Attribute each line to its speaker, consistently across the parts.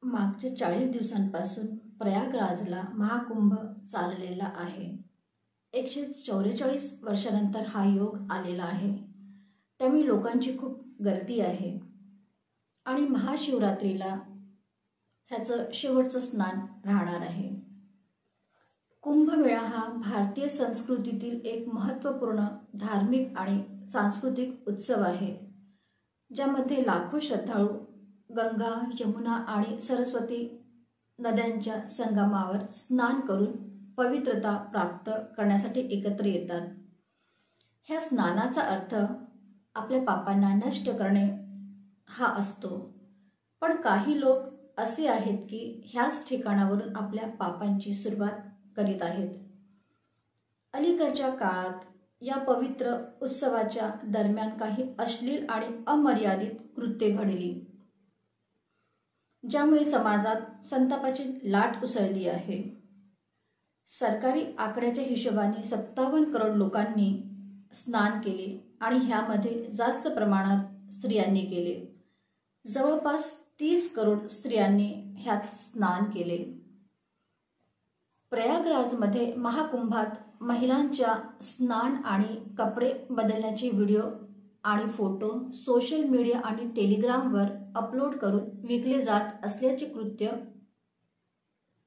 Speaker 1: मागच्या 40 दिवसांपासून प्रयागराजला महाकुंभ चाललेला आहे। 144 वर्षानंतर हा योग आलेला आहे, त्यामुळे लोकांची खूप गर्दी आहे आणि महाशिवरात्रीला ह्याचं शेवटचं स्नान राहणार आहे। कुंभमेळा हा भारतीय संस्कृतीतील एक महत्त्वपूर्ण धार्मिक आणि सांस्कृतिक उत्सव आहे, ज्यामध्ये लाखो श्रद्धाळू गंगा, यमुना आणि सरस्वती नद्यांच्या संगमावर स्नान करून पवित्रता प्राप्त करण्यासाठी एकत्र येतात। ह्या स्नानाचा अर्थ आपल्या पापांना नष्ट करणे हा असतो, पण काही लोक असे आहेत की ह्याच ठिकाणावरून आपल्या पापांची सुरुवात करीत आहेत। अलीकडच्या काळात या पवित्र उत्सवाच्या दरम्यान काही अश्लील आणि अमर्यादित कृत्ये घडली, ज्यामुळे समाजात संतापाची लाट उसळली आहे। सरकारी आकड्याच्या हिशोबाने 57 करोड लोकांनी स्नान केले आणि ह्यामध्ये जास्त प्रमाणात स्त्रियांनी केले। जवळपास 30 करोड स्त्रियांनी ह्यात स्नान केले। प्रयागराजमध्ये महाकुंभात महिलांच्या स्नान आणि कपडे बदलण्याचे व्हिडिओ आणि फोटो सोशल मीडिया आणि टेलिग्रामवर अपलोड करून विकले जात असल्याचे कृत्य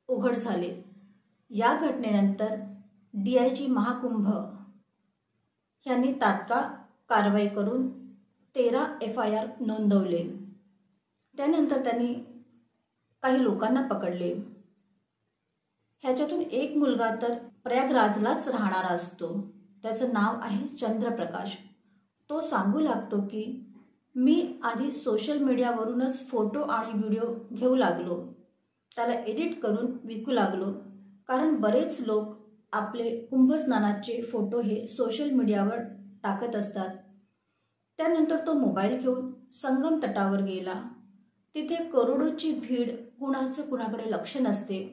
Speaker 1: उघड झाले। या घटनेनंतर DIG महाकुंभ यांनी तात्काळ कारवाई करून 13 FIR नोंदवले। त्यानंतर त्यांनी काही लोकांना पकडले। ह्याच्यातून एक मुलगा तर प्रयागराजलाच राहणारा असतो, त्याचं नाव आहे चंद्रप्रकाश। तो सांगू लागतो की मी आधी सोशल मीडियावरूनच फोटो आणि व्हिडिओ घेऊ लागलो, त्याला एडिट करून विकू लागलो, कारण बरेच लोक आपले कुंभस्नानाचे फोटो हे सोशल मीडियावर टाकत असतात। त्यानंतर तो मोबाईल घेऊन संगम तटावर गेला। तिथे करोडोची भीड, कुणाचं कुणाकडे लक्ष नसते,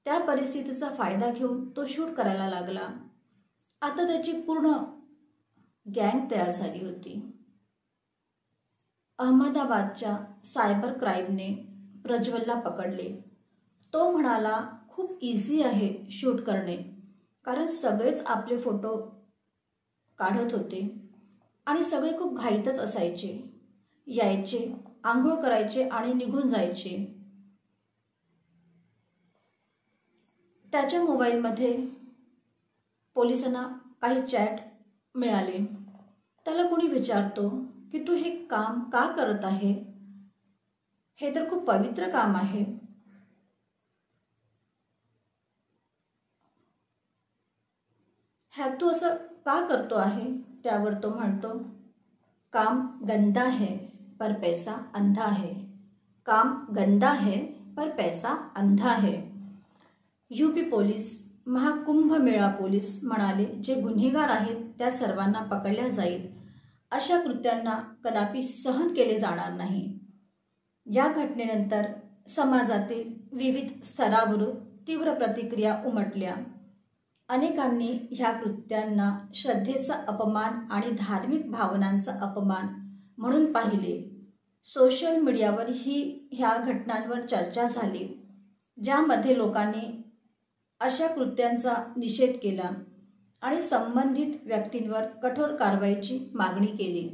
Speaker 1: त्या परिस्थितीचा फायदा घेऊन तो शूट करायला लागला। आता त्याची पूर्ण गँग तयार झाली होती। अहमदाबादच्या सायबर क्राईमने प्रज्वलला पकडले। तो म्हणाला, खूप इझी आहे शूट करणे, कारण सगळेच आपले फोटो काढत होते आणि सगळे खूप घाईतच असायचे, यायचे, आंघोळ करायचे आणि निघून जायचे। त्याच्या मोबाईलमध्ये पोलिसांना काही चॅट मिळाले। त्याला कोणी विचारतो की तू हे काम का करत आहे, हे तर खूप पवित्र काम आहे। ह्यात तू असं का करतो आहे? त्यावर तो म्हणतो, काम गंदा है पर पैसा अंधा है, काम गंदा है पर पैसा अंधा है। UP पोलीस, महाकुंभमेळा पोलीस म्हणाले, जे गुन्हेगार आहेत त्या सर्वांना पकडल्या जाईल, अशा कृत्यांना कदापि सहन केले जाणार नाही। या घटनेनंतर समाजातील विविध स्तरावरून तीव्र प्रतिक्रिया उमटल्या। अनेकांनी ह्या कृत्यांना श्रद्धेचा अपमान आणि धार्मिक भावनांचा अपमान म्हणून पाहिले। सोशल मीडियावर ह्या घटनांवर चर्चा झाली, ज्यामध्ये लोकांनी अशा कृत्यांचा निषेध केला आणि संबंधित व्यक्तींवर कठोर कारवाईची मागणी केली।